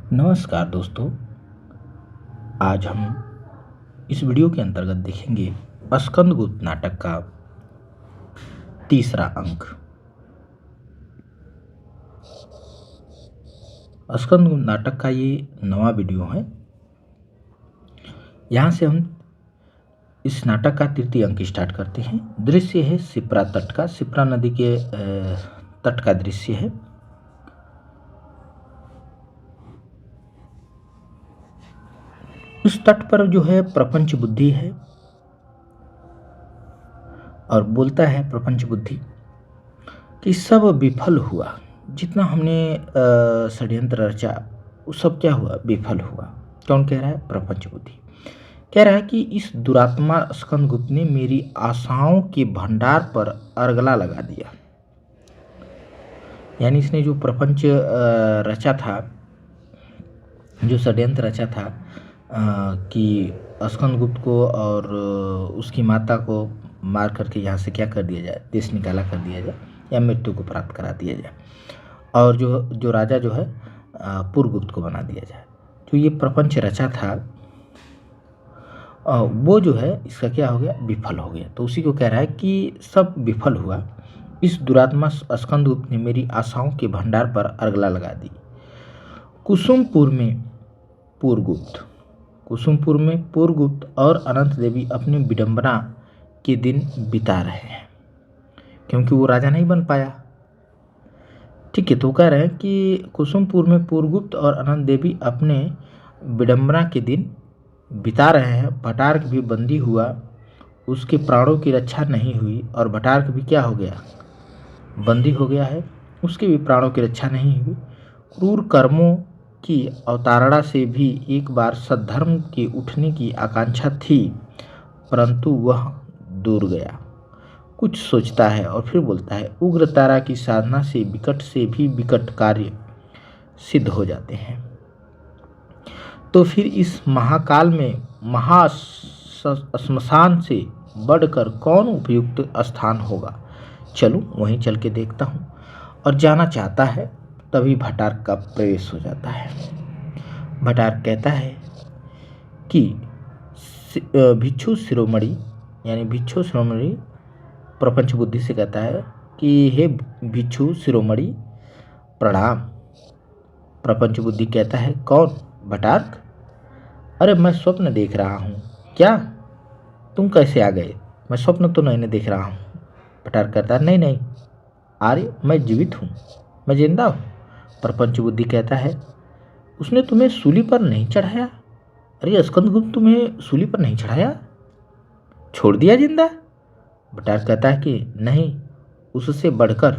नमस्कार दोस्तों। आज हम इस वीडियो के अंतर्गत देखेंगे स्कंदगुप्त नाटक का तीसरा अंक। स्कंदगुप्त नाटक का ये नवा वीडियो है। यहाँ से हम इस नाटक का तृतीय अंक स्टार्ट करते हैं। दृश्य है शिप्रा तट का, शिप्रा नदी के तट का दृश्य है। इस तट पर जो है प्रपंच बुद्धि है और बोलता है प्रपंच बुद्धि कि सब विफल हुआ। जितना हमने षड्यंत्र रचा वो सब क्या हुआ? विफल हुआ। कौन कह रहा है? प्रपंच बुद्धि कह रहा है कि इस दुरात्मा स्कंदगुप्त ने मेरी आशाओं के भंडार पर अर्गला लगा दिया। यानी इसने जो प्रपंच रचा था, जो षड्यंत्र रचा था कि स्कंदगुप्त को और उसकी माता को मार करके यहाँ से क्या कर दिया जाए, देश निकाला कर दिया जाए या मृत्यु को प्राप्त करा दिया जाए, और जो राजा जो है पुरगुप्त को बना दिया जाए। जो ये प्रपंच रचा था वो जो है इसका क्या हो गया? विफल हो गया। तो उसी को कह रहा है कि सब विफल हुआ। इस दुरात्मा स्कंदगुप्त ने मेरी आशाओं के भंडार पर अर्गला लगा दी। कुसुमपुर में पुरगुप्त और अनंत देवी अपनी विडंबना के दिन बिता रहे हैं, क्योंकि वो राजा नहीं बन पाया। ठीक है, तो कह रहे हैं कि कुसुमपुर में पुरगुप्त और अनंत देवी अपने विडंबना के दिन बिता रहे हैं। भटार्क भी बंदी हुआ, उसके प्राणों की रक्षा नहीं हुई, और भटार्क भी क्या हो गया? बंदी हो गया है, उसके भी प्राणों की रक्षा नहीं हुई। क्रूर कर्मों की अवतारणा से भी एक बार सद्धर्म के उठने की आकांक्षा थी, परंतु वह दूर गया। कुछ सोचता है और फिर बोलता है, उग्र तारा की साधना से भी विकट कार्य सिद्ध हो जाते हैं। तो फिर इस महाकाल में श्मशान से बढ़कर कौन उपयुक्त स्थान होगा? चलूं वहीं चल के देखता हूं। और जाना चाहता है, तभी भटार्क का प्रवेश हो जाता है। भटार्क कहता है कि भिक्षु शिरोमणि, यानी भिक्षु शिरोमणि प्रपंच बुद्धि से कहता है कि हे भिक्षु शिरोमणि प्रणाम। प्रपंच बुद्धि कहता है, कौन? भटार्क? अरे मैं स्वप्न देख रहा हूँ। क्या? तुम कैसे आ गए? मैं स्वप्न तो नहीं देख रहा हूँ। भटार्क कहता है, नहीं आर्य, मैं जीवित हूँ, मैं जिंदा हूँ। प्रपंच बुद्धि कहता है, उसने तुम्हें सूली पर नहीं चढ़ाया? अरे स्कंदगुप्त तुम्हें सूली पर नहीं चढ़ाया, छोड़ दिया जिंदा? भटार्क कहता है कि नहीं, उससे बढ़कर।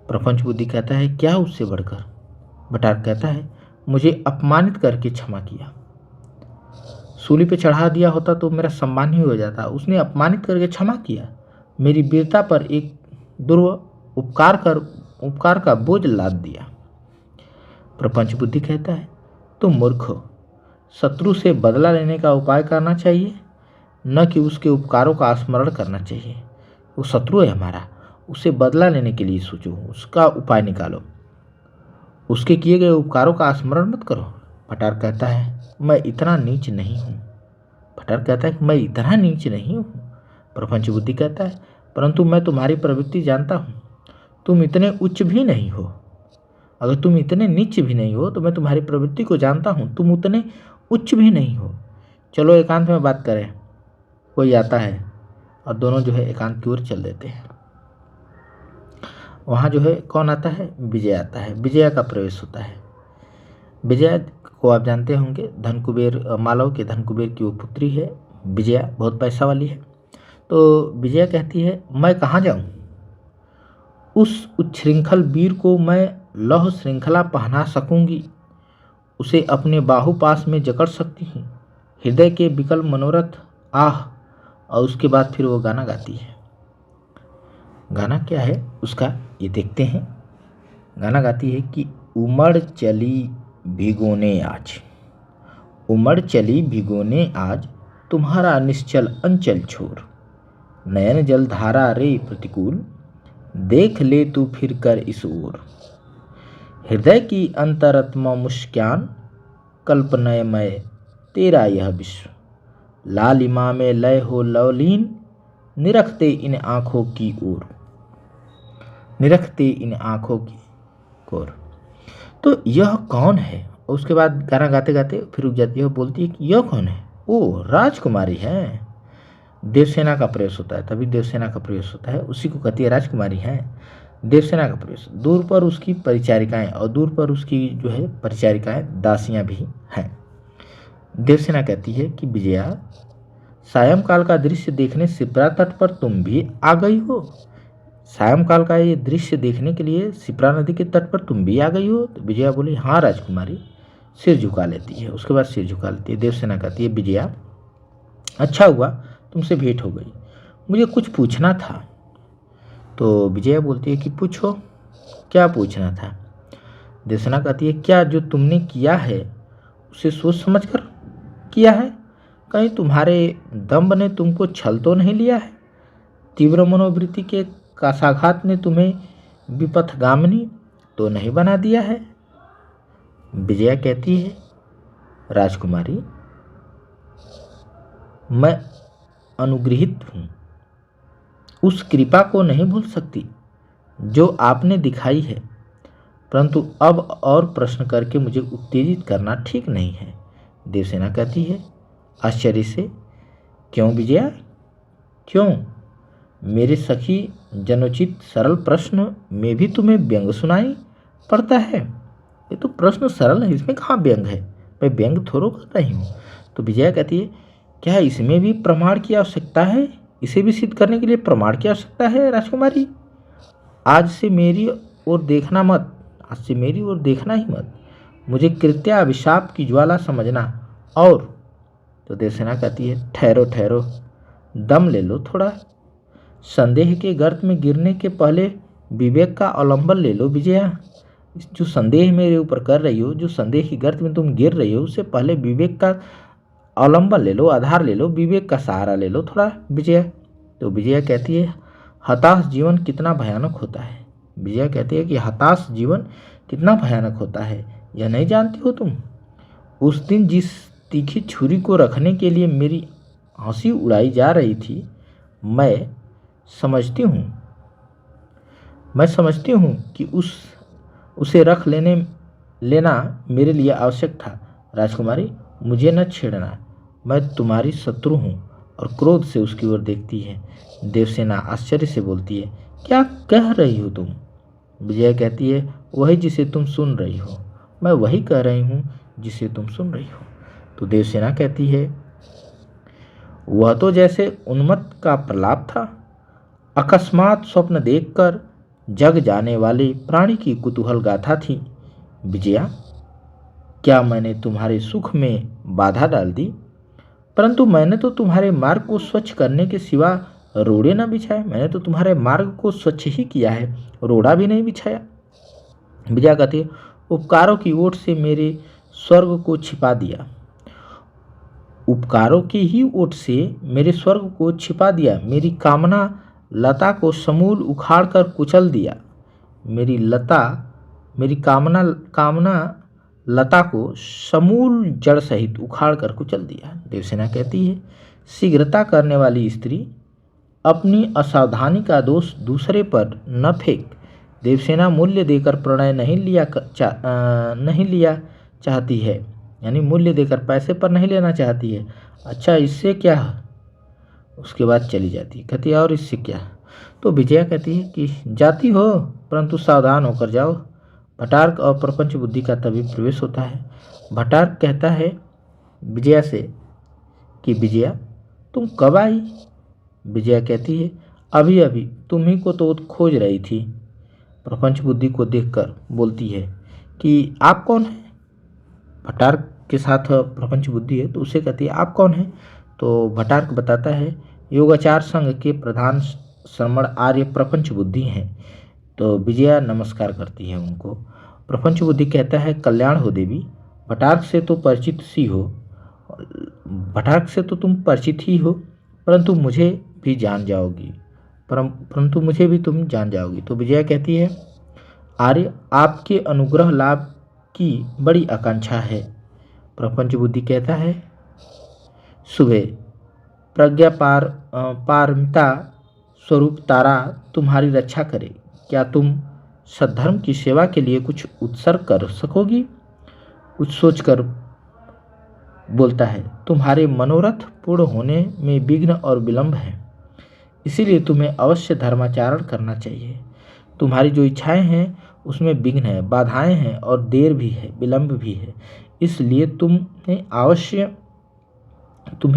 प्रपंच बुद्धि कहता है, क्या उससे बढ़कर? भटार्क कहता है, मुझे अपमानित करके क्षमा किया। सूली पे चढ़ा दिया होता तो मेरा सम्मान ही हो जाता, उसने अपमानित करके क्षमा किया। मेरी वीरता पर एक दुर्व उपकार का बोझ लाद दिया। प्रपंच बुद्धि कहता है, तुम मूर्ख हो, शत्रु से बदला लेने का उपाय करना चाहिए, न कि उसके उपकारों का स्मरण करना चाहिए। वो शत्रु है हमारा, उससे बदला लेने के लिए सोचो, उसका उपाय निकालो, उसके किए गए उपकारों का स्मरण मत करो। भटार्क कहता है, मैं इतना नीच नहीं हूँ। भटार्क कहता है कि मैं इतना नीच नहीं हूँ। प्रपंच बुद्धि कहता है, परंतु मैं तुम्हारी प्रवृत्ति जानता हूँ, तुम इतने उच्च भी नहीं हो। अगर तुम इतने नीच भी नहीं हो तो मैं तुम्हारी प्रवृत्ति को जानता हूँ, तुम उतने उच्च भी नहीं हो। चलो एकांत में बात करें। कोई आता है और दोनों जो है एकांत की ओर चल देते हैं। वहाँ जो है कौन आता है? विजय आता है। विजया का प्रवेश होता है। विजया को आप जानते होंगे, धनकुबेर, मालव के धनकुबेर की वो पुत्री है। विजया बहुत पैसा वाली है। तो विजया कहती है, मैं कहाँ जाऊँ? उस उच्छृंखल वीर को मैं लौह श्रृंखला पहना सकूंगी, उसे अपने बाहुपास में जकड़ सकती हूँ, हृदय के विकल मनोरथ आह। और उसके बाद फिर वो गाना गाती है। गाना क्या है उसका ये देखते हैं। गाना गाती है कि उमड़ चली भिगोने आज, तुम्हारा निश्चल अंचल छोर, नयन जल धारा रे प्रतिकूल, देख ले तू फिर कर इस ओर। हृदय की अंतरात्मा मुस्कान, कल्पनामय तेरा यह विश्व। लालिमा में लय हो लवलीन, निरखते इन आँखों की ओर, निरखते इन आँखों की ओर। तो यह कौन है? उसके बाद गाना गाते गाते फिर रुक जाती है और बोलती है कि यह कौन है? ओ राजकुमारी है। देवसेना का प्रवेश होता है, तभी देवसेना का प्रवेश होता है, उसी को कहती है राजकुमारी है। देवसेना का प्रवेश, दूर पर उसकी परिचारिकाएं और दूर पर उसकी जो है परिचारिकाएं दासियां भी हैं। देवसेना कहती है कि विजया, सायंकाल का दृश्य देखने शिप्रा तट पर तुम भी आ गई हो? सायंकाल का ये दृश्य देखने के लिए शिप्रा नदी के तट पर तुम भी आ गई हो? तो विजया बोली हाँ राजकुमारी, सिर झुका लेती है। उसके बाद सिर झुका लेती है। देवसेना कहती है विजया, अच्छा हुआ तुमसे भेंट हो गई, मुझे कुछ पूछना था। तो विजया बोलती है कि पूछो, क्या पूछना था? देवसेना कहती है क्या जो तुमने किया है उसे सोच समझ कर किया है? कहीं तुम्हारे दम्भ ने तुमको छल तो नहीं लिया है? तीव्र मनोवृत्ति के कासाघात ने तुम्हें विपथगामिनी तो नहीं बना दिया है? विजया कहती है राजकुमारी, मैं अनुग्रहित हूँ, उस कृपा को नहीं भूल सकती जो आपने दिखाई है, परंतु अब और प्रश्न करके मुझे उत्तेजित करना ठीक नहीं है। देवसेना कहती है आश्चर्य से, क्यों विजया, क्यों? मेरे सखी जनोचित सरल प्रश्न में भी तुम्हें व्यंग सुनाई पड़ता है? ये तो प्रश्न सरल है, इसमें कहाँ व्यंग है? मैं व्यंग थोड़ा करता ही हूँ। तो विजया कहती है क्या इसमें भी प्रमाण की आवश्यकता है? इसे भी सिद्ध करने के लिए प्रमाण की आवश्यकता है राजकुमारी? आज से मेरी ओर देखना मत, आज से मेरी ओर देखना ही मत, मुझे कृत्या अभिशाप की ज्वाला समझना। और तो देवसेना कहती है ठहरो ठहरो, दम ले लो थोड़ा, संदेह के गर्त में गिरने के पहले विवेक का अवलंबन ले लो विजया। जो संदेह मेरे ऊपर कर रही हो, जो संदेह की गर्त में तुम गिर रही हो, उससे पहले विवेक का अवलंबन ले लो, आधार ले लो, विवेक का सहारा ले लो थोड़ा विजया। तो विजया कहती है हताश जीवन कितना भयानक होता है। विजया कहती है कि हताश जीवन कितना भयानक होता है, यह नहीं जानती हो तुम? उस दिन जिस तीखी छुरी को रखने के लिए मेरी हंसी उड़ाई जा रही थी, मैं समझती हूँ कि उसे रख लेना मेरे लिए आवश्यक था। राजकुमारी, मुझे न छेड़ना, मैं तुम्हारी शत्रु हूँ। और क्रोध से उसकी ओर देखती है। देवसेना आश्चर्य से बोलती है क्या कह रही हो तुम? विजया कहती है वही जिसे तुम सुन रही हो, मैं वही कह रही हूँ जिसे तुम सुन रही हो। तो देवसेना कहती है वह तो जैसे उन्मत्त का प्रलाप था, अकस्मात स्वप्न देखकर जग जाने वाले प्राणी की कुतूहल गाथा थी। विजया, क्या मैंने तुम्हारे सुख में बाधा डाल दी? परंतु मैंने तो तुम्हारे मार्ग को स्वच्छ करने के सिवा रोड़े न बिछाए। मैंने तो तुम्हारे मार्ग को स्वच्छ ही किया है, रोड़ा भी नहीं बिछाया। विजया कहती है उपकारों की ओट से मेरे स्वर्ग को छिपा दिया, उपकारों की ही ओट से मेरे स्वर्ग को छिपा दिया, मेरी कामना लता को समूल उखाड़ कर कुचल दिया, मेरी कामना लता को समूल जड़ सहित उखाड़ कर कुचल दिया। देवसेना कहती है शीघ्रता करने वाली स्त्री अपनी असावधानी का दोष दूसरे पर न फेंक। देवसेना मूल्य देकर प्रणय नहीं लिया चाहती है, यानी मूल्य देकर पैसे पर नहीं लेना चाहती है। अच्छा इससे क्या? उसके बाद चली जाती है, कहती है और इससे क्या? तो विजया कहती है कि जाती हो परंतु सावधान होकर जाओ। भटार्क और प्रपंच बुद्धि का तभी प्रवेश होता है। भटार्क कहता है विजया से कि विजया तुम कब आई? विजया कहती है अभी अभी, तुम्ही को तो खोज रही थी। प्रपंच बुद्धि को देखकर बोलती है कि आप कौन हैं? भटार्क के साथ प्रपंच बुद्धि है तो उसे कहती है आप कौन हैं? तो भटार्क बताता है योगाचार संघ के प्रधान श्रमण आर्य प्रपंच बुद्धि हैं। तो विजया नमस्कार करती है उनको। प्रपंच बुद्धि कहता है कल्याण हो देवी, भटार्क से तो परिचित सी हो, भटार्क से तो तुम परिचित ही हो, परंतु मुझे भी जान जाओगी, परंतु मुझे भी तुम जान जाओगी। तो विजया कहती है आर्य, आपके अनुग्रह लाभ की बड़ी आकांक्षा है। प्रपंच बुद्धि कहता है, सुबह प्रज्ञा पारमिता स्वरूप तारा तुम्हारी रक्षा करे। क्या तुम सद्धर्म की सेवा के लिए कुछ उत्सर्ग कर सकोगी? कुछ सोचकर बोलता है, तुम्हारे मनोरथ पूर्ण होने में विघ्न और विलंब है, इसीलिए तुम्हें अवश्य धर्माचरण करना चाहिए। तुम्हारी जो इच्छाएं हैं उसमें विघ्न है, बाधाएं हैं और देर भी है, विलंब भी है, इसलिए तुम्हें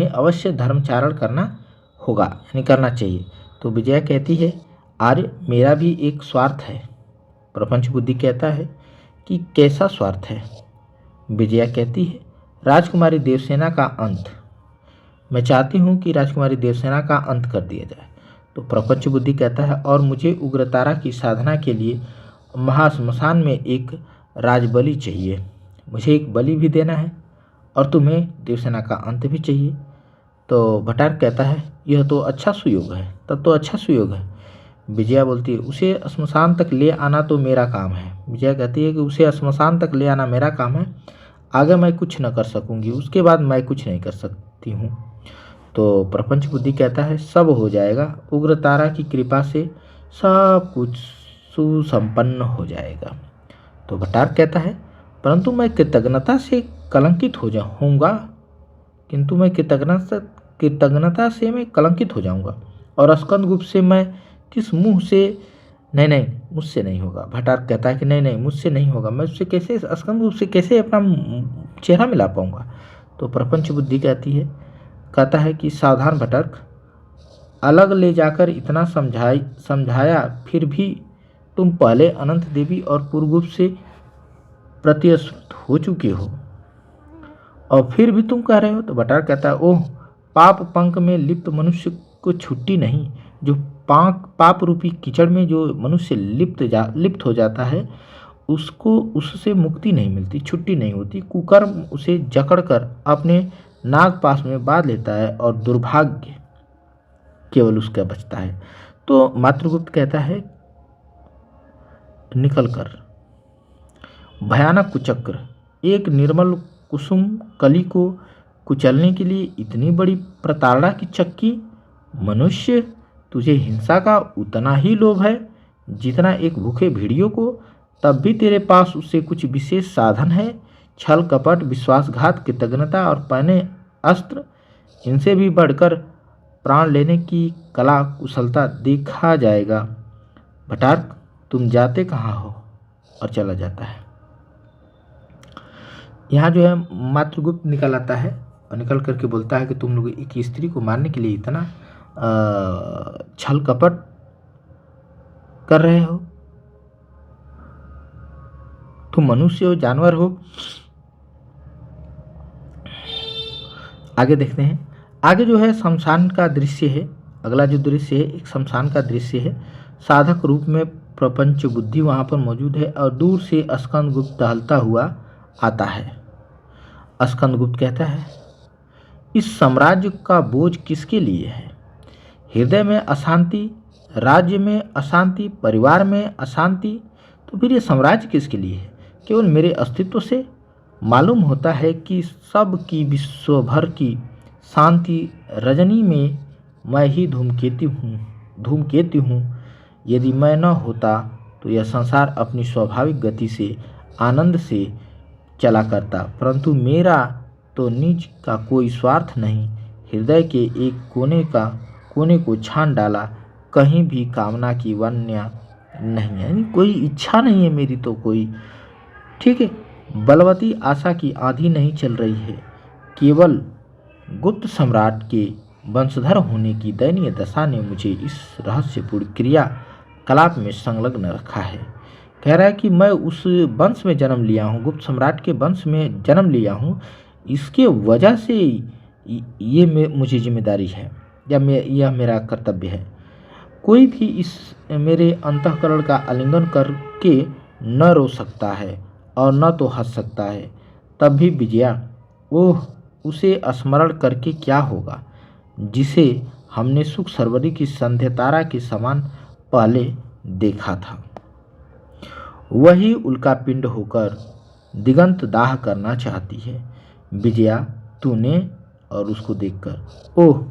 अवश्य धर्माचरण करना होगा, यानी करना चाहिए। तो विजया कहती है, आर्य, मेरा भी एक स्वार्थ है। प्रपंच बुद्धि कहता है कि कैसा स्वार्थ है? विजया कहती है, राजकुमारी देवसेना का अंत। मैं चाहती हूँ कि राजकुमारी देवसेना का अंत कर दिया जाए। तो प्रपंच बुद्धि कहता है, और मुझे उग्रतारा की साधना के लिए महाश्मशान में एक राजबलि चाहिए। मुझे एक बलि भी देना है और तुम्हें देवसेना का अंत भी चाहिए। तो भट्टारक कहता है, यह तो अच्छा सुयोग है, तब तो अच्छा सुयोग है। विजया बोलती है, उसे श्मशान तक ले आना तो मेरा काम है। विजया कहती है कि उसे श्मशान तक ले आना मेरा काम है, आगे मैं कुछ न कर सकूंगी, उसके बाद मैं कुछ नहीं कर सकती हूँ। तो प्रपंच बुद्धि कहता है, सब हो जाएगा, उग्रतारा की कृपा से सब कुछ सुसंपन्न हो जाएगा। तो भट्टारक कहता है, परंतु मैं कृतज्ञता से कलंकित हो जाऊँगा, किंतु मैं कृतज्ञता से मैं कलंकित हो जाऊँगा, और स्कंदगुप्त से मैं किस मुंह से? नहीं, मुझसे नहीं होगा। भट्टारक कहता है कि नहीं, मुझसे नहीं होगा, मैं उससे कैसे, स्कंदगुप्त से कैसे अपना चेहरा मिला पाऊंगा? तो प्रपंच बुद्धि कहता है कि सावधान भट्टारक, अलग ले जाकर इतना समझाया, फिर भी तुम पहले अनंत देवी और पुरगुप्त से प्रतिस्पर्ध हो चुके हो और फिर भी तुम कह रहे हो। तो भट्टारक कहता है, ओह, पाप पंख में लिप्त मनुष्य को छुट्टी नहीं, जो पाप रूपी कीचड़ में जो मनुष्य लिप्त हो जाता है, उसको उससे मुक्ति नहीं मिलती, छुट्टी नहीं होती। कुकर्म उसे जकड़कर अपने नागपाश में बांध लेता है और दुर्भाग्य केवल उसका बचता है। तो मातृगुप्त कहता है, निकलकर भयानक कुचक्र, एक निर्मल कुसुम कली को कुचलने के लिए इतनी बड़ी प्रताड़ना की चक्की। मनुष्य, तुझे हिंसा का उतना ही लोभ है जितना एक भूखे भेड़ियों को, तब भी तेरे पास उससे कुछ विशेष साधन है। छल कपट, विश्वासघात, कृतज्ञता और पहने अस्त्र, इनसे भी बढ़कर प्राण लेने की कला कुशलता देखा जाएगा। भट्टारक, तुम जाते कहाँ हो? और चला जाता है। यहाँ जो है मातृगुप्त निकल आता है और निकल करके बोलता है कि तुम लोग एक स्त्री को मारने के लिए इतना छल कपट कर रहे हो, तुम मनुष्य हो, जानवर हो। आगे देखते हैं, आगे जो है शमशान का दृश्य है। अगला जो दृश्य है एक शमशान का दृश्य है। साधक रूप में प्रपंच बुद्धि वहाँ पर मौजूद है और दूर से स्कंदगुप्त टहलता हुआ आता है। स्कंदगुप्त कहता है, इस साम्राज्य का बोझ किसके लिए है? हृदय में अशांति, राज्य में अशांति, परिवार में अशांति, तो फिर ये साम्राज्य किसके लिए है? केवल मेरे अस्तित्व से मालूम होता है कि सब की विश्वभर की शांति रजनी में मैं ही धूमकेतु हूँ। यदि मैं न होता तो यह संसार अपनी स्वाभाविक गति से आनंद से चला करता, परंतु मेरा तो निज का कोई स्वार्थ नहीं। हृदय के एक कोने को छान डाला, कहीं भी कामना की वन्या नहीं है, यानी कोई इच्छा नहीं है मेरी तो कोई, ठीक है। बलवती आशा की आंधी नहीं चल रही है, केवल गुप्त सम्राट के वंशधर होने की दयनीय दशा ने मुझे इस रहस्यपूर्ण क्रियाकलाप में संलग्न रखा है। कह रहा है कि मैं उस वंश में जन्म लिया हूँ, गुप्त सम्राट के वंश में जन्म लिया हूँ, इसके वजह से ये मुझे जिम्मेदारी है या यह मेरा कर्तव्य है। कोई भी इस मेरे अंतःकरण का आलिंगन करके न रो सकता है और न तो हंस सकता है। तब भी विजया, ओह, उसे स्मरण करके क्या होगा जिसे हमने सुख सरवरी की संध्या तारा के समान पहले देखा था। वही उल्का पिंड होकर दिगंत दाह करना चाहती है। विजया, तूने, और उसको देखकर, ओह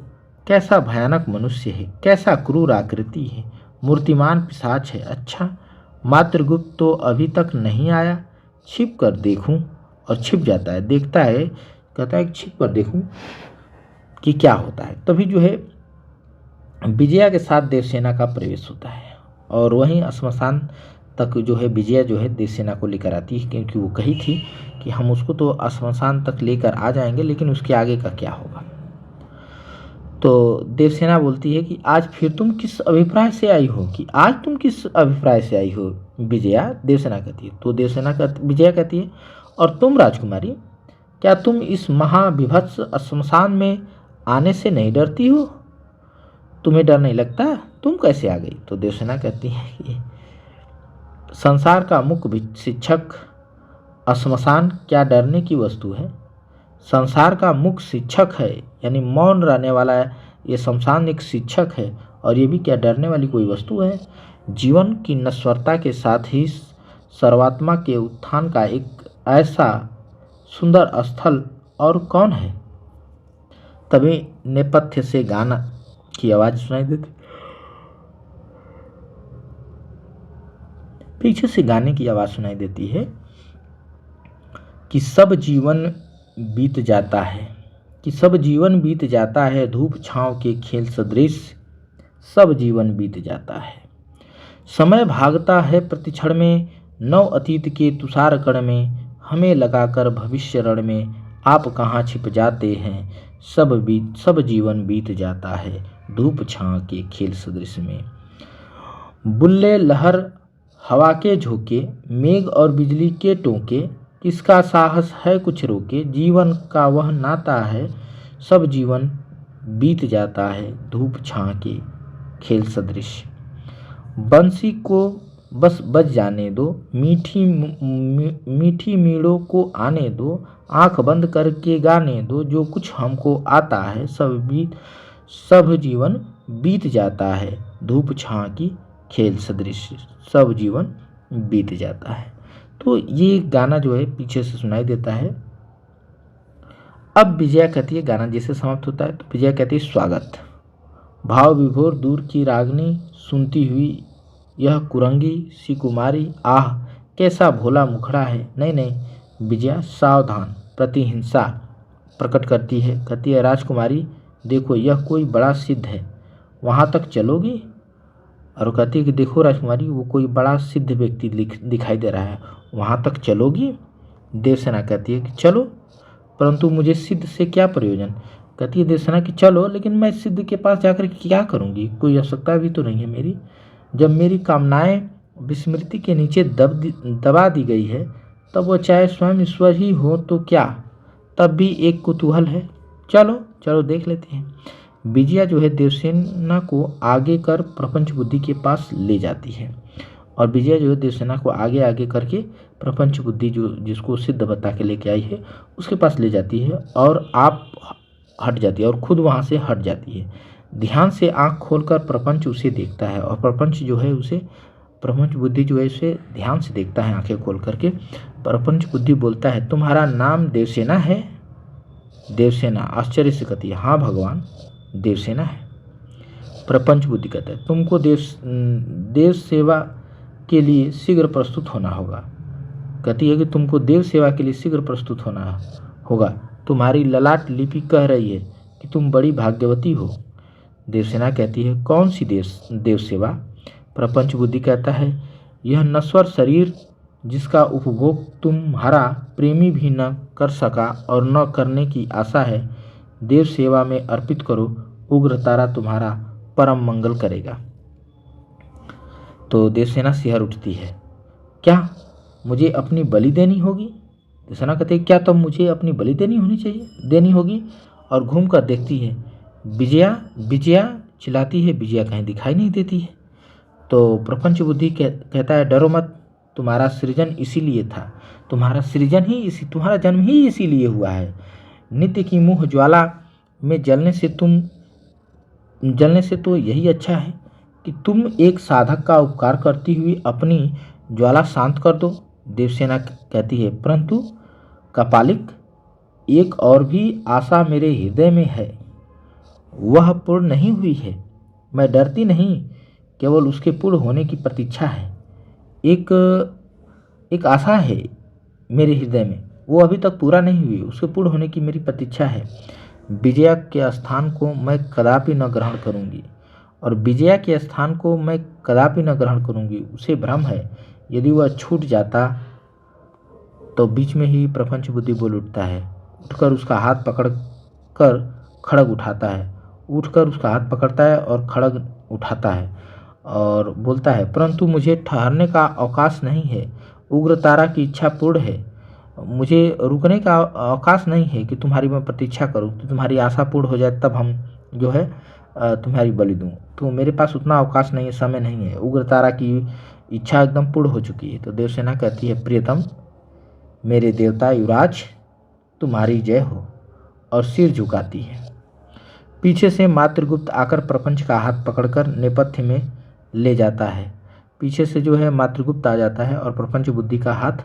कैसा भयानक मनुष्य है, कैसा क्रूर आकृति है, मूर्तिमान पिशाच है। अच्छा, मातृगुप्त तो अभी तक नहीं आया, छिप कर देखूं। और छिप जाता है, देखता है, कहता है कि छिप कर देखूं कि क्या होता है। तभी जो है विजया के साथ देवसेना का प्रवेश होता है और वहीं श्मशान तक जो है विजया जो है देवसेना को लेकर आती है, क्योंकि वो कही थी कि हम उसको तो श्मशान तक लेकर आ जाएंगे, लेकिन उसके आगे का क्या होगा। तो देवसेना बोलती है कि आज फिर तुम किस अभिप्राय से आई हो, कि आज तुम किस अभिप्राय से आई हो विजया, देवसेना कहती है। तो विजया कहती है, और तुम राजकुमारी, क्या तुम इस महाविभत्स श्मशान में आने से नहीं डरती हो? तुम्हें डर नहीं लगता? तुम कैसे आ गई? तो देवसेना कहती है कि संसार का मुख्य शिक्षक श्मशान क्या डरने की वस्तु है? संसार का मुख्य शिक्षक है, यानी मौन रहने वाला है, ये शमशान एक शिक्षक है, और ये भी क्या डरने वाली कोई वस्तु है? जीवन की नश्वरता के साथ ही सर्वात्मा के उत्थान का एक ऐसा सुंदर स्थल और कौन है? तभी नेपथ्य से गाना की आवाज सुनाई देती, पीछे से गाने की आवाज सुनाई देती है कि सब जीवन बीत जाता है, कि सब जीवन बीत जाता है, धूप छांव के खेल सदृश सब जीवन बीत जाता है। समय भागता है प्रतिक्षण में, नव अतीत के तुषार कण में, हमें लगाकर भविष्य रण में, आप कहाँ छिप जाते हैं? सब जीवन बीत जाता है, धूप छांव के खेल सदृश में। बुल्ले लहर हवा के झोंके, मेघ और बिजली के टोके, किसका साहस है कुछ रोके? जीवन का वह नाता है, सब जीवन बीत जाता है, धूप छां के खेल सदृश। बंसी को बस बज जाने दो, मीठी मीड़ों को आने दो, आंख बंद करके गाने दो, जो कुछ हमको आता है, सब जीवन बीत जाता है, धूप छां की खेल सदृश सब जीवन बीत जाता है। तो ये गाना जो है पीछे से सुनाई देता है। अब विजया कहती है, गाना जैसे समाप्त होता है तो विजया कहती है, स्वागत। भाव विभोर दूर की रागनी सुनती हुई यह कुरंगी सी कुमारी, आह कैसा भोला मुखड़ा है। नहीं, विजया सावधान, प्रतिहिंसा प्रकट करती है, कहती है, राजकुमारी देखो, यह कोई बड़ा सिद्ध है, वहाँ तक चलोगी? और कहती है कि देखो राजकुमारी, वो कोई बड़ा सिद्ध व्यक्ति दिखाई दे रहा है, वहाँ तक चलोगी? देवसेना कहती है कि चलो, परंतु मुझे सिद्ध से क्या प्रयोजन? कहती है देवसेना कि चलो, लेकिन मैं सिद्ध के पास जाकर क्या करूँगी? कोई आवश्यकता भी तो नहीं है मेरी। जब मेरी कामनाएं विस्मृति के नीचे दबा दी गई है, तब वो चाहे स्वयं ईश्वर ही हो तो क्या, तब भी एक कुतूहल है। चलो चलो देख लेते हैं। विजया जो है देवसेना को आगे कर प्रपंच बुद्धि के पास ले जाती है, और विजया जो है देवसेना को आगे आगे करके प्रपंच बुद्धि जो जिसको सिद्ध बता के लेके आई है उसके पास ले जाती है, और आप हट जाती है और खुद वहाँ से हट जाती है। ध्यान से आँख खोलकर प्रपंच उसे देखता है, और प्रपंच जो है उसे, प्रपंच बुद्धि जो है उसे ध्यान से देखता है आंखें खोल करके। प्रपंच बुद्धि बोलता है, तुम्हारा नाम देवसेना है? देवसेना आश्चर्य से कहती है, हाँ भगवान, देवसेना है। प्रपंच बुद्धि कहता है, तुमको देव सेवा के लिए शीघ्र प्रस्तुत होना होगा। कहती है कि तुमको देव सेवा के लिए शीघ्र प्रस्तुत होना होगा, तुम्हारी ललाट लिपि कह रही है कि तुम बड़ी भाग्यवती हो। देवसेना कहती है, कौन सी देव सेवा? प्रपंच बुद्धि कहता है, यह नश्वर शरीर जिसका उपभोग तुम्हारा प्रेमी भी न कर सका और न करने की आशा है, देव सेवा में अर्पित करो, उग्र तारा तुम्हारा परम मंगल करेगा। तो देवसेना सिहर उठती है, क्या मुझे अपनी बलि देनी होगी? देवसेना कहते हैं, क्या तब मुझे अपनी बलि देनी होगी? और घूम कर देखती है, विजया चिल्लाती है, विजया कहीं दिखाई नहीं देती है। तो प्रपंच बुद्धि कहता है, डरो मत, तुम्हारा सृजन इसीलिए था, तुम्हारा जन्म ही इसीलिए हुआ है। नित्य की मुँह ज्वाला में जलने से तो यही अच्छा है कि तुम एक साधक का उपकार करती हुई अपनी ज्वाला शांत कर दो। देवसेना कहती है, परंतु कपालिक, एक और भी आशा मेरे हृदय में है, वह पूर्ण नहीं हुई है। मैं डरती नहीं, केवल उसके पूर्ण होने की प्रतीक्षा है। एक एक आशा है मेरे हृदय में, वो अभी तक पूरा नहीं हुई, उसके पूर्ण होने की मेरी प्रतीक्षा है। विजया के स्थान को मैं कदापि न ग्रहण करूंगी, और विजया के स्थान को मैं कदापि न ग्रहण करूंगी। उसे भ्रम है, यदि वह छूट जाता तो बीच में ही प्रपंच बुद्धि बोल उठता है। उठकर उसका हाथ पकड़ कर खड़ग उठाता है, उठकर उसका हाथ पकड़ता है और खड़ग उठाता है और बोलता है, परंतु मुझे ठहरने का अवकाश नहीं है। उग्र तारा की इच्छा पूर्ण है, मुझे रुकने का अवकाश नहीं है कि तुम्हारी मैं प्रतीक्षा करूं, तो तुम्हारी आशा पूर्ण हो जाए तब हम जो है तुम्हारी बलि दूं। तो मेरे पास उतना अवकाश नहीं है, समय नहीं है। उग्र तारा की इच्छा एकदम पूर्ण हो चुकी है। तो देवसेना कहती है, प्रियतम, मेरे देवता युवराज, तुम्हारी जय हो, और सिर झुकाती है। पीछे से मातृगुप्त आकर प्रपंच का हाथ पकड़कर नेपथ्य में ले जाता है। पीछे से जो है मातृगुप्त आ जाता है और प्रपंच बुद्धि का हाथ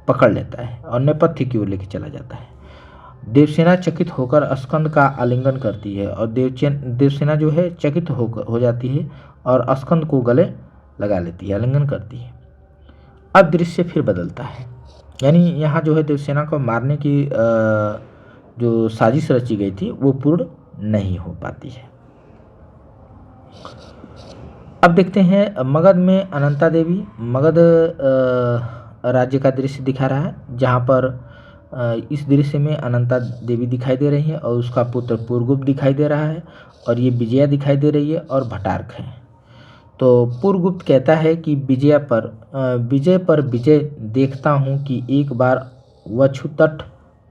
पकड़ लेता है और नेपथ्य की ओर लेके चला जाता है। देवसेना चकित होकर स्कंद का आलिंगन करती है और देवसेना जो है चकित हो जाती है और स्कंद को गले लगा लेती है, आलिंगन करती है। अब दृश्य फिर बदलता है, यानी यहाँ जो है देवसेना को मारने की जो साजिश रची गई थी वो पूर्ण नहीं हो पाती है। अब देखते हैं मगध में अनंता देवी। मगध राज्य का दृश्य दिखा रहा है, जहाँ पर इस दृश्य में अनंता देवी दिखाई दे रही है और उसका पुत्र पुरगुप्त दिखाई दे रहा है, और ये विजया दिखाई दे रही है और भटार्क है। तो पुरगुप्त कहता है कि विजय पर विजय देखता हूँ कि एक बार वक्षु तट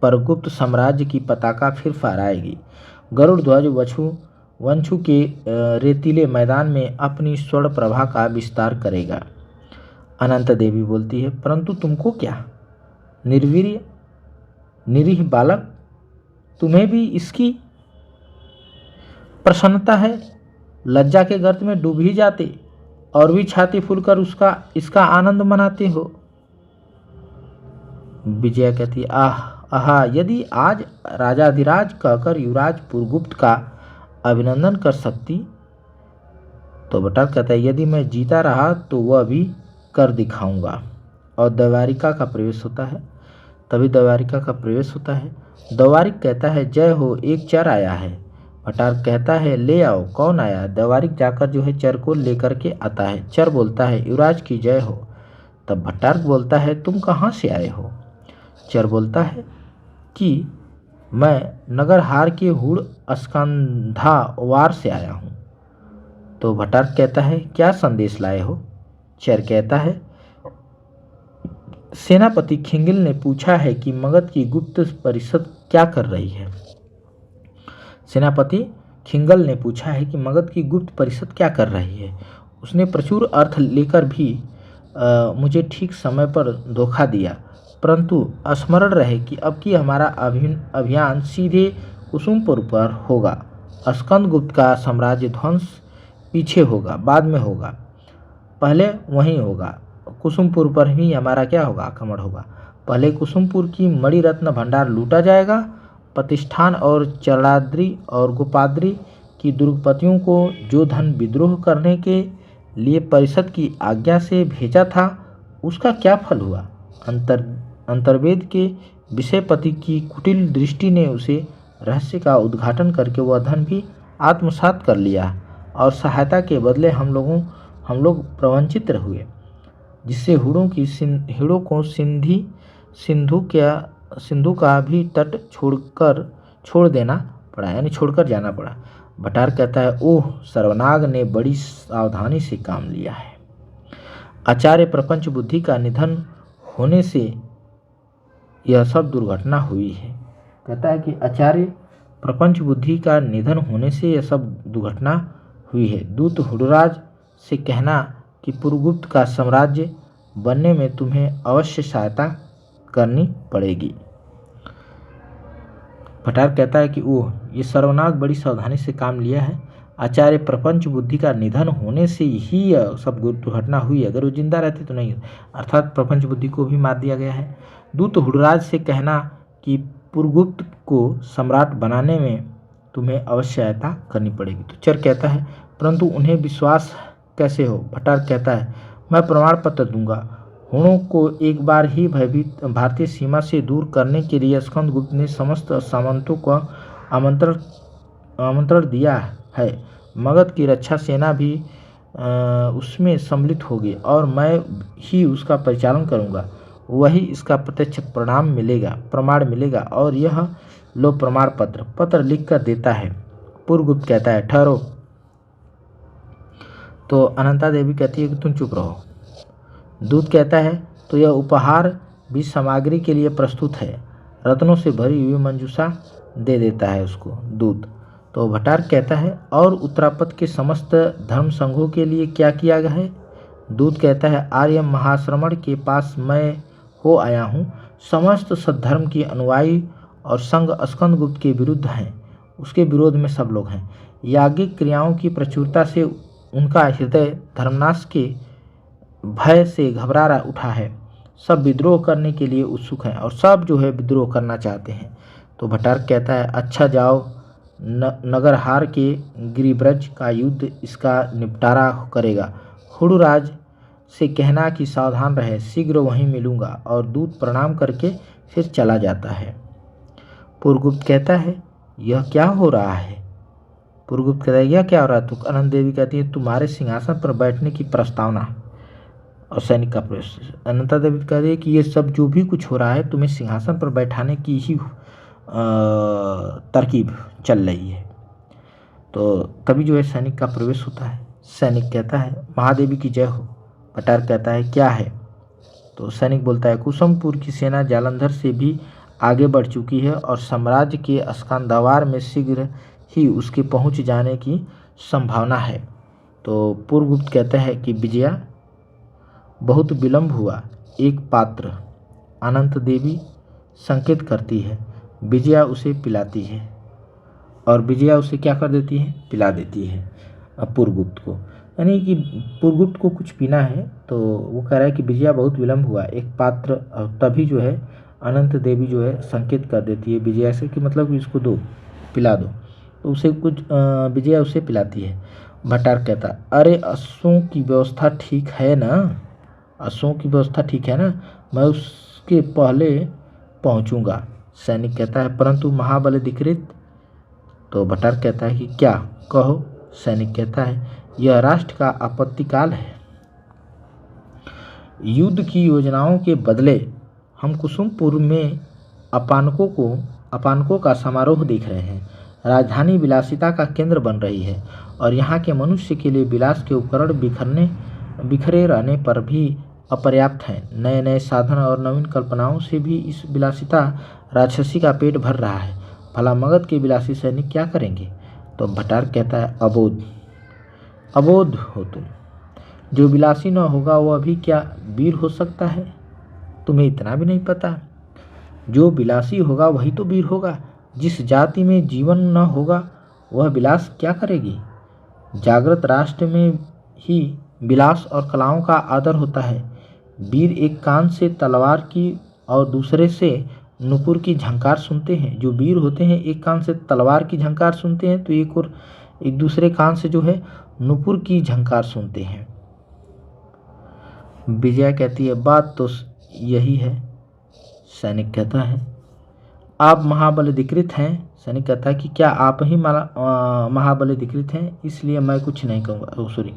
पर गुप्त साम्राज्य की पताका फिर फहराएगी। गरुड़ ध्वज वंशु के रेतीले मैदान में अपनी स्वर्ण प्रभा का विस्तार करेगा। अनंत देवी बोलती है, परंतु तुमको क्या, निर्वीर्य निरीह बालक, तुम्हें भी इसकी प्रसन्नता है? लज्जा के गर्त में डूब ही जाते और भी छाती फूलकर इसका आनंद मनाते हो। विजया कहती, आहा, यदि आज राजाधिराज कहकर युवराज पुरगुप्त का अभिनंदन कर सकती तो। भटार्क कहता है, यदि मैं जीता रहा तो वह भी कर दिखाऊंगा। और द्वारिका का प्रवेश होता है, तभी द्वारिका का प्रवेश होता है। द्वारिक कहता है, जय हो, एक चर आया है। भटार्क कहता है, ले आओ, कौन आया? द्वारिक जाकर जो है चर को लेकर के आता है। चर बोलता है, युवराज की जय हो। तब भटार्क बोलता है, तुम कहाँ से आए हो? चर बोलता है कि मैं नगरहार के हुड़ स्कंधावार से आया हूँ। तो भटार्क कहता है, क्या संदेश लाए हो? चर कहता है, सेनापति खिंगिल ने पूछा है कि मगध की गुप्त परिषद क्या कर रही है। सेनापति खिंगल ने पूछा है कि मगध की गुप्त परिषद क्या कर रही है। उसने प्रचुर अर्थ लेकर भी मुझे ठीक समय पर धोखा दिया, परंतु स्मरण रहे कि अब की हमारा अभियान सीधे कुसुमपुर पर होगा। स्कंदगुप्त का साम्राज्य ध्वंस पीछे होगा, बाद में होगा, पहले वहीं होगा। कुसुमपुर पर ही हमारा क्या होगा, आक्रमण होगा। पहले कुसुमपुर की मणि रत्न भंडार लूटा जाएगा। प्रतिष्ठान और चरणाद्रि और गोपाद्रि की दुर्गपतियों को जो धन विद्रोह करने के लिए परिषद की आज्ञा से भेजा था, उसका क्या फल हुआ? अंतर्वेद के विषयपति की कुटिल दृष्टि ने उसे रहस्य का उद्घाटन करके वह धन भी आत्मसात कर लिया, और सहायता के बदले हम लोग प्रवंचित हुए, जिससे हिड़ों को सिंधु का भी तट छोड़ देना पड़ा, यानी छोड़कर जाना पड़ा। भटार्क कहता है, ओह, सर्वनाग ने बड़ी सावधानी से काम लिया है। आचार्य प्रपंच बुद्धि का निधन होने से यह सब दुर्घटना हुई है। कहता है कि आचार्य प्रपंच बुद्धि का निधन होने से यह सब दुर्घटना हुई है। दूत हुड़राज से कहना कि पुरगुप्त का साम्राज्य बनने में तुम्हें अवश्य सहायता करनी पड़ेगी। भटार्क कहता है कि ओह, ये सर्वनाग बड़ी सावधानी से काम लिया है। आचार्य प्रपंच बुद्धि का निधन होने से ही यह सब दुर्घटना हुई। अगर वो जिंदा रहते तो नहीं, अर्थात प्रपंच बुद्धि को भी मार दिया गया है। दूत हुड़राज से कहना कि पुरगुप्त को सम्राट बनाने में तुम्हें अवश्य सहायता करनी पड़ेगी। तो चर कहता है परंतु उन्हें विश्वास कैसे हो? भट्टारक कहता है मैं प्रमाण पत्र दूंगा। हुणों को एक बार ही भयभीत भारतीय सीमा से दूर करने के लिए स्कंदगुप्त ने समस्त सामंतों को आमंत्रण दिया है। मगध की रक्षा सेना भी उसमें सम्मिलित होगी और मैं ही उसका परिचालन करूंगा। वही इसका प्रत्यक्ष प्रमाण मिलेगा और यह लो प्रमाण पत्र लिख कर देता है। पुरगुप्त कहता है ठहरो। तो अनंता देवी कहती है कि तुम चुप रहो। दूत कहता है तो यह उपहार भी सामग्री के लिए प्रस्तुत है। रत्नों से भरी हुई मंजूषा दे देता है उसको दूत। तो भट्टारक कहता है और उत्तरापथ के समस्त धर्म संघों के लिए क्या किया गया है? दूत कहता है आर्य महाश्रमण के पास मैं हो आया हूँ। समस्त सद्धर्म की अनुयायी और संघ स्कंदगुप्त के विरुद्ध हैं, उसके विरोध में सब लोग हैं। याज्ञिक क्रियाओं की प्रचुरता से उनका हृदय धर्मनाश के भय से घबरा उठा है। सब विद्रोह करने के लिए उत्सुक हैं और सब जो है विद्रोह करना चाहते हैं। तो भट्टारक कहता है अच्छा जाओ, नगरहार के गिरिब्रज का युद्ध इसका निपटारा करेगा। हुड़राज से कहना कि सावधान रहे, शीघ्र वहीं मिलूंगा। और दूत प्रणाम करके फिर चला जाता है। पुरगुप्त कहता है यह क्या हो रहा है? पुरगुप्त कहता है यह क्या हो रहा है? तो अनंत देवी कहती है तुम्हारे सिंहासन पर बैठने की प्रस्तावना और सैनिक का प्रवेश। अनंता देवी कहती है कि ये सब जो भी कुछ हो रहा है तुम्हें सिंहासन पर बैठाने की ही तरकीब चल रही है। तो तभी जो है सैनिक का प्रवेश होता है। सैनिक कहता है महादेवी की जय हो। भट्टारक कहता है क्या है? तो सैनिक बोलता है कुसुमपुर की सेना जालंधर से भी आगे बढ़ चुकी है और साम्राज्य के स्कंदवार में शीघ्र ही उसके पहुंच जाने की संभावना है। तो पुरगुप्त कहता है कि विजया बहुत विलंब हुआ। एक पात्र अनंत देवी संकेत करती है, विजया उसे पिलाती है और विजया उसे क्या कर देती है? पिला देती है पुरगुप्त को। यानी कि पुरगुप्त को कुछ पीना है तो वो कह रहा है कि विजया बहुत विलंब हुआ एक पात्र। तभी जो है अनंत देवी जो है संकेत कर देती है विजया से कि मतलब इसको दो, पिला दो। तो उसे कुछ विजया उसे पिलाती है। भट्टारक कहता अरे अश्वों की व्यवस्था ठीक है ना? अश्वों की व्यवस्था ठीक है ना? मैं उसके पहले पहुंचूंगा। सैनिक कहता है परंतु महाबलाधिकृत। तो भट्टारक कहता है कि क्या? कहो। सैनिक कहता है यह राष्ट्र का आपत्तिकाल है। युद्ध की योजनाओं के बदले हम कुसुमपुर में अपानकों का समारोह देख रहे हैं। राजधानी विलासिता का केंद्र बन रही है और यहाँ के मनुष्य के लिए विलास के उपकरण बिखरे रहने पर भी अपर्याप्त हैं। नए नए साधन और नवीन कल्पनाओं से भी इस विलासिता राक्षसी का पेट भर रहा है। भला मगध के विलासी सैनिक क्या करेंगे? तो भट्टारक कहता है अबोध हो तुम। जो विलासी न होगा वह भी क्या वीर हो सकता है? तुम्हें इतना भी नहीं पता? जो विलासी होगा वही तो वीर होगा। जिस जाति में जीवन न होगा वह विलास क्या करेगी? जागृत राष्ट्र में ही विलास और कलाओं का आदर होता है। वीर एक कान से तलवार की और दूसरे से नुपुर की झंकार सुनते हैं। जो वीर होते हैं एक कान से तलवार की झंकार सुनते हैं तो एक दूसरे कान से जो है नुपुर की झंकार सुनते हैं। विजया कहती है बात तो यही है। सैनिक कहता है आप महाबलाधिकृत हैं। सैनिक कहता है कि क्या आप ही महाबलाधिकृत हैं? इसलिए मैं कुछ नहीं कहूँगा। सॉरी,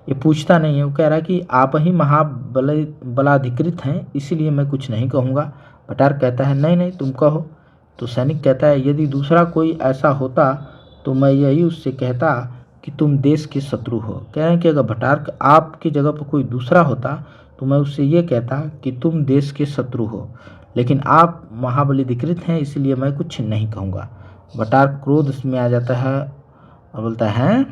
ये पूछता नहीं है, वो कह रहा है कि आप ही महाबलाधिकृत हैं इसलिए मैं कुछ नहीं कहूँगा। भट्टारक कहता है नहीं तुम कहो। तो सैनिक कहता है यदि दूसरा कोई ऐसा होता तो मैं यही उससे कहता कि तुम देश के शत्रु हो। कह रहे हैं कि अगर भट्टारक आपकी जगह पर कोई दूसरा होता तो मैं उससे ये कहता कि तुम देश के शत्रु हो, लेकिन आप महाबलाधिकृत हैं इसलिए मैं कुछ नहीं कहूँगा। भट्टारक क्रोध में आ जाता है और बोलता है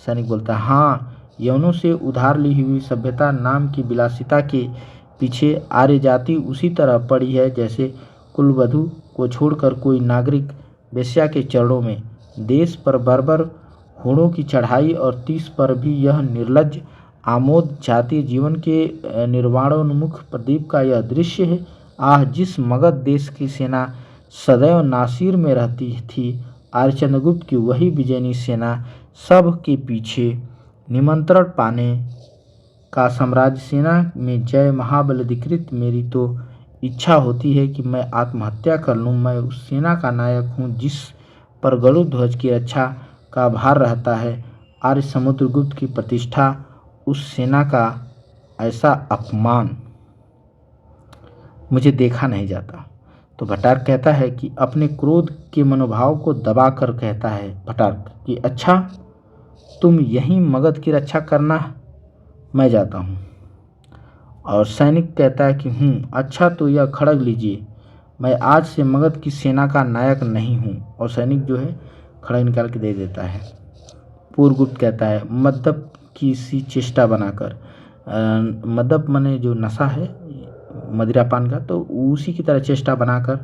सैनिक बोलता है हाँ, यवनों से उधार ली हुई सभ्यता नाम की विलासिता के पीछे आर्य जाति उसी तरह पड़ी है जैसे कुलवधु को छोड़कर कोई नागरिक वेश्या के चरणों में। देश पर बर्बर घोड़ों की चढ़ाई और 30 पर भी यह निर्लज्ज आमोद जातीय जीवन के निर्वाणोन्मुख प्रदीप का यह दृश्य है। आह, जिस मगध देश की सेना सदैव नासिर में रहती थी, आर्य चंद्रगुप्त की वही विजयनी सेना सब के पीछे निमंत्रण पाने का साम्राज्य सेना में जय महाबलाधिकृत। मेरी तो इच्छा होती है कि मैं आत्महत्या कर लूँ। मैं उस सेना का नायक हूँ जिस पर गरुड़ ध्वज की रक्षा का भार रहता है। आर्य समुद्रगुप्त की प्रतिष्ठा, उस सेना का ऐसा अपमान मुझे देखा नहीं जाता। तो भट्टारक कहता है कि अपने क्रोध के मनोभाव को दबा कर कहता है भट्टारक कि अच्छा, तुम यहीं मगध की रक्षा करना, मैं जाता हूँ। और सैनिक कहता है कि अच्छा, तो यह खड़ग लीजिए, मैं आज से मगध की सेना का नायक नहीं हूँ। और सैनिक जो है खड़ग निकाल के दे देता है। पूर्वगुप्त कहता है मद्यप की सी चेष्टा बनाकर, मद्यप माने जो नशा है मदिरापान का, तो उसी की तरह चेष्टा बनाकर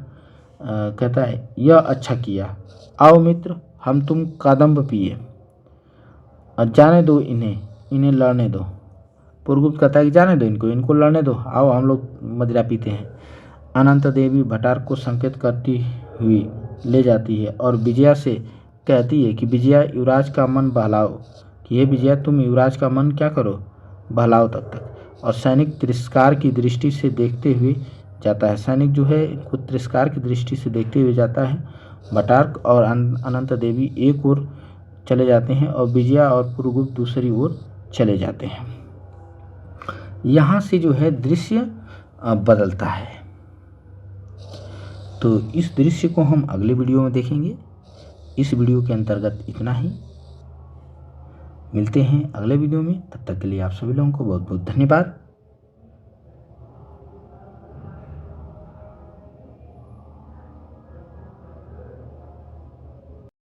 कहता है यह अच्छा किया, आओ मित्र, हम तुम कादम्ब पिए और जाने दो इन्हें लड़ने दो। पूर्वगुप्त कहता है कि जाने दो इनको लड़ने दो, आओ हम लोग मदिरा पीते हैं। अनंत देवी भट्टारक को संकेत करती हुई ले जाती है और विजया से कहती है कि विजया, युवराज का मन बहलाओ, कि ये विजया, तुम युवराज का मन क्या करो, बहलाओ तब तक। और सैनिक तिरस्कार की दृष्टि से देखते हुए जाता है। सैनिक जो है इनको तिरस्कार की दृष्टि से देखते हुए जाता है। भट्टारक और अनंत देवी एक ओर चले जाते हैं और विजया और पूर्वगुप्त दूसरी ओर चले जाते हैं। यहाँ से जो है दृश्य बदलता है। तो इस दृश्य को हम अगले वीडियो में देखेंगे। इस वीडियो के अंतर्गत इतना ही। मिलते हैं अगले वीडियो में, तब तक के लिए आप सभी लोगों को बहुत बहुत धन्यवाद।